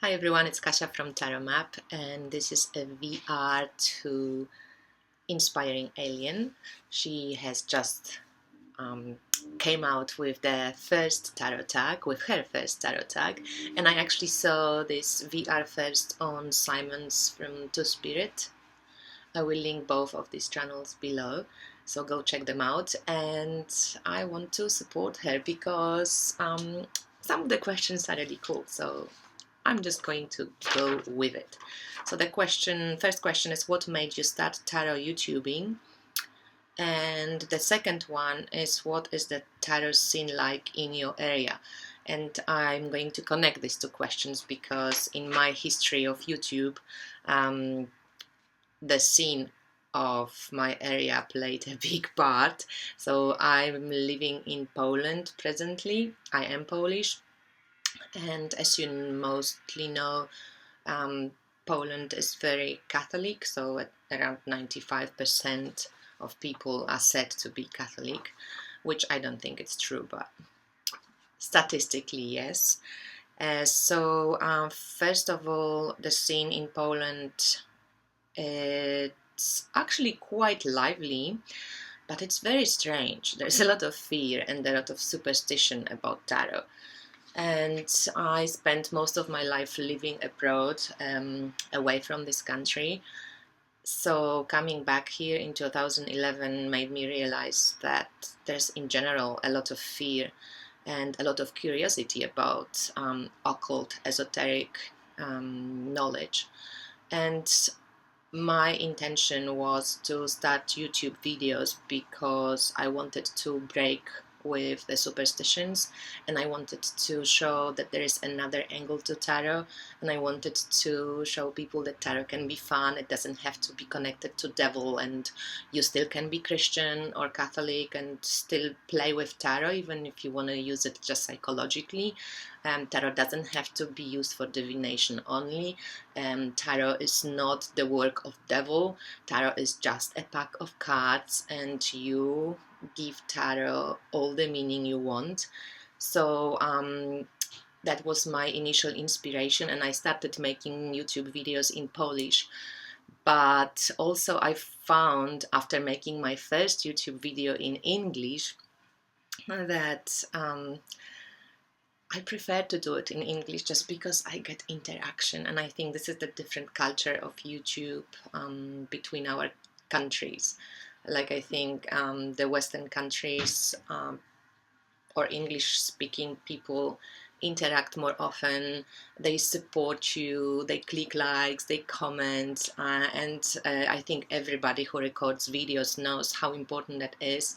Hi everyone, it's Kasia from Tarot Map, and this is a VR to Inspiring Allien. She has just came out with the first tarot tag, with her first tarot tag, and I actually saw this VR first on Simon's from Two Spirit. I will link both of these channels below, so go check them out. And I want to support her because some of the questions are really cool, so I'm just going to go with it. So the first question is, what made you start tarot YouTubing? And the second one is, what is the tarot scene like in your area? And I'm going to connect these two questions because in my history of YouTube, the scene of my area played a big part. So I'm living in Poland presently. I am Polish. And as you mostly know, Poland is very Catholic, so around 95% of people are said to be Catholic, which I don't think it's true, but statistically, yes. First of all, the scene in Poland, it's actually quite lively, but it's very strange. There's a lot of fear and a lot of superstition about tarot. And I spent most of my life living abroad, away from this country. So coming back here in 2011 made me realize that there's in general a lot of fear and a lot of curiosity about occult, esoteric knowledge. And my intention was to start YouTube videos because I wanted to break with the superstitions, and I wanted to show that there is another angle to tarot, and I wanted to show people that tarot can be fun. It doesn't have to be connected to devil, and you still can be Christian or Catholic and still play with tarot, even if you want to use it just psychologically. Tarot doesn't have to be used for divination only. Tarot is not the work of devil. Tarot is just a pack of cards, and you give tarot all the meaning you want. So that was my initial inspiration, and I started making YouTube videos in Polish. But also I found, after making my first YouTube video in English, that I prefer to do it in English just because I get interaction, and I think this is the different culture of YouTube between our countries. Like, I think the Western countries or English-speaking people interact more often. They support you, they click likes, they comment, and I think everybody who records videos knows how important that is.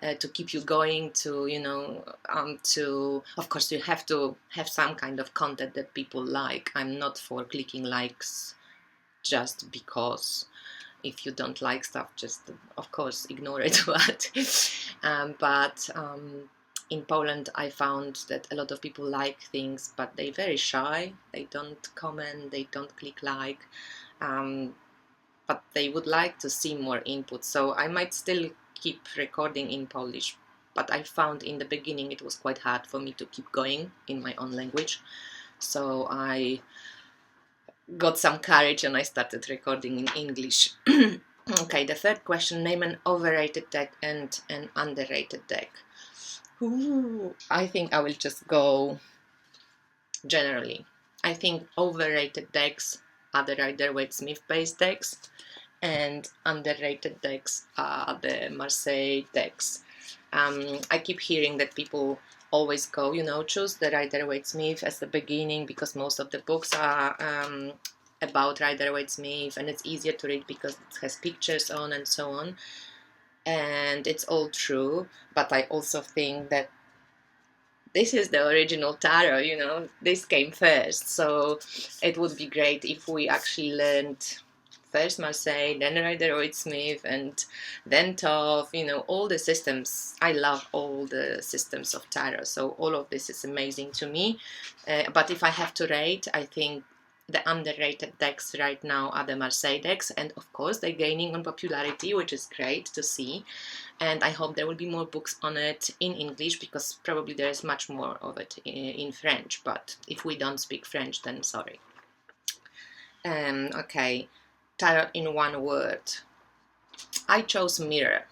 To keep you going, of course you have to have some kind of content that people like. I'm not for clicking likes just because. If you don't like stuff, just of course ignore it. But in Poland I found that a lot of people like things, but they're very shy. They don't comment, they don't click like, but they would like to see more input. So I might still keep recording in Polish, but I found in the beginning it was quite hard for me to keep going in my own language. So I got some courage and I started recording in English. Okay, the third question, name an overrated deck and an underrated deck. Ooh, I think I will just go generally. I think overrated decks are the Rider-Waite-Smith based decks, and underrated decks are the Marseille decks. I keep hearing that people always go, choose the Rider-Waite-Smith as the beginning because most of the books are about Rider-Waite-Smith and it's easier to read because it has pictures on and so on. And it's all true, but I also think that this is the original tarot, this came first. So it would be great if we actually learned first Marseille, then Rider-Waite-Smith, and then Toph, all the systems. I love all the systems of tarot, so all of this is amazing to me. But if I have to rate, I think the underrated decks right now are the Marseille decks, and of course they're gaining on popularity, which is great to see. And I hope there will be more books on it in English, because probably there is much more of it in French, but if we don't speak French, then sorry. Okay, tarot in one word. I chose mirror,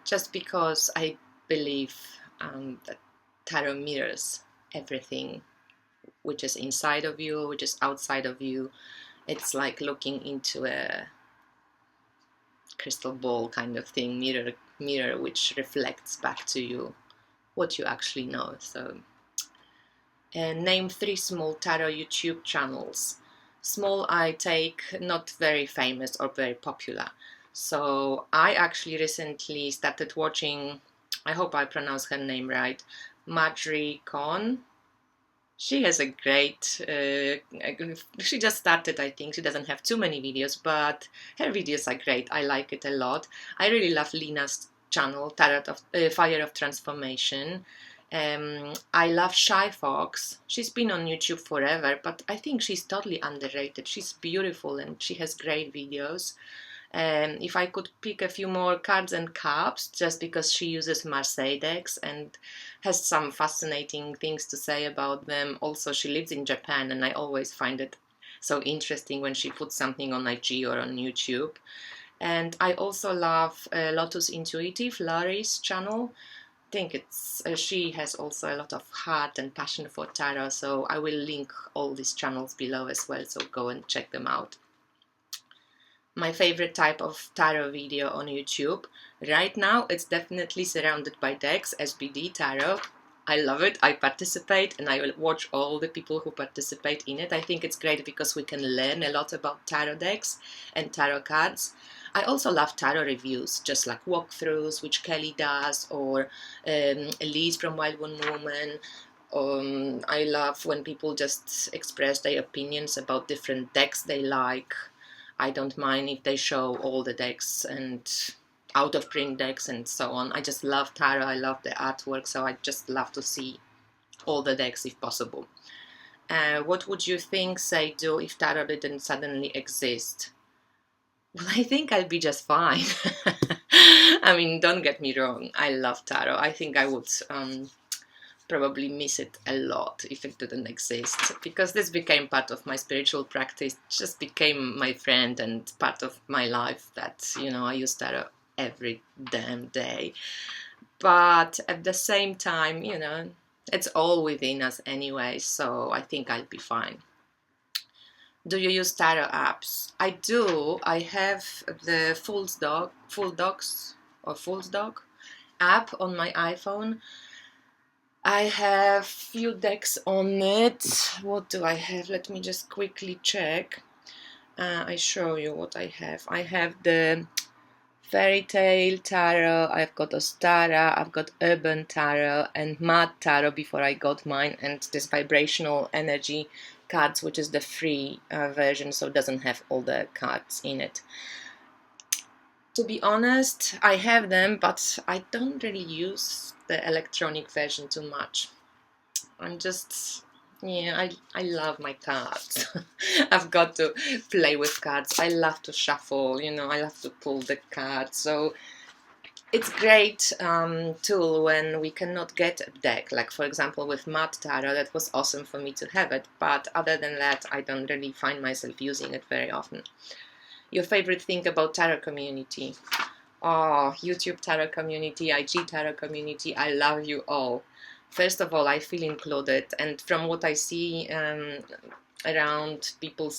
just because I believe that tarot mirrors everything which is inside of you, which is outside of you. It's like looking into a crystal ball kind of thing, mirror which reflects back to you what you actually know. So, name 3 small tarot YouTube channels. Small, I take not very famous or very popular. So I actually recently started watching, I hope I pronounce her name right, Marjorie Cohn. She has a great, she just started, I think. She doesn't have too many videos, but her videos are great. I like it a lot. I really love Lina's channel, Fire of Transformation. I love Shy Fox. She's been on YouTube forever, but I think she's totally underrated. She's beautiful and she has great videos. If I could pick a few more, Cards and Cups, just because she uses Marseille decks and has some fascinating things to say about them. Also, she lives in Japan, and I always find it so interesting when she puts something on IG or on YouTube. And I also love Lotus Intuitive, Laurie's channel. I think it's she has also a lot of heart and passion for tarot, so I will link all these channels below as well, so go and check them out. My favorite type of tarot video on YouTube right now, it's definitely surrounded by decks, SBD tarot. I love it. I participate, and I will watch all the people who participate in it. I think it's great because we can learn a lot about tarot decks and tarot cards. I also love tarot reviews, just like walkthroughs, which Kelly does, or Elise from Wild One Woman. I love when people just express their opinions about different decks they like. I don't mind if they show all the decks and out of print decks and so on. I just love tarot. I love the artwork, so I just love to see all the decks if possible. What would you think, say, do if tarot didn't suddenly exist? Well, I think I'll be just fine. I mean, don't get me wrong. I love tarot. I think I would probably miss it a lot if it didn't exist, because this became part of my spiritual practice, just became my friend and part of my life, that, you know, I use tarot every damn day. But at the same time, you know, it's all within us anyway, so I think I'll be fine. Do you use tarot apps? I do. I have the Fool's Dog app on my iPhone. I have few decks on it. What do I have? Let me just quickly check. I show you what I have. I have the Fairy Tale Tarot, I've got Ostara, I've got Urban Tarot and Mad Tarot before I got mine, and this Vibrational Energy cards, which is the free version, so it doesn't have all the cards in it. To be honest, I have them, but I don't really use the electronic version too much. I'm just, yeah, I love my cards. I've got to play with cards. I love to shuffle, you know, I love to pull the cards. So it's great tool when we cannot get a deck. Like, for example, with Mad Tarot, that was awesome for me to have it. But other than that, I don't really find myself using it very often. Your favorite thing about tarot community? Oh, YouTube tarot community, IG tarot community, I love you all. First of all, I feel included, and from what I see around people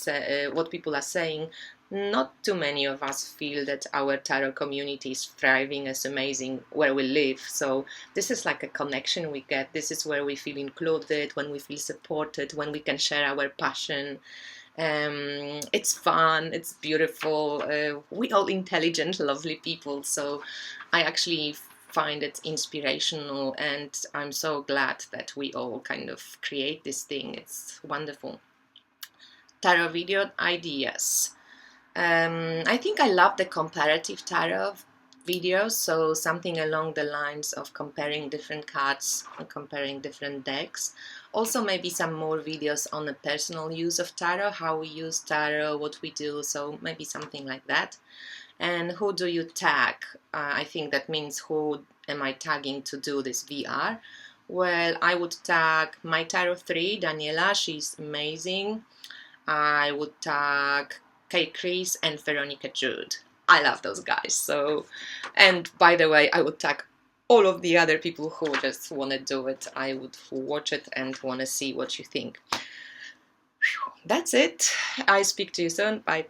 what people are saying, not too many of us feel that our tarot community is thriving, as amazing where we live. So this is like a connection we get. This is where we feel included, when we feel supported, when we can share our passion. It's fun, it's beautiful, we all intelligent, lovely people, so I actually find it inspirational, and I'm so glad that we all kind of create this thing. It's wonderful. Tarot video ideas. I think I love the comparative tarot videos, so something along the lines of comparing different cards and comparing different decks. Also maybe some more videos on the personal use of tarot, how we use tarot, what we do, so maybe something like that. And who do you tag? I think that means who am I tagging to do this VR? Well, I would tag my Tarot 3, Daniela, she's amazing. I would tag Kay Chris and Veronica Jude. I love those guys. So, and by the way, I would tag all of the other people who just want to do it. I would watch it and want to see what you think. That's it. I speak to you soon. Bye.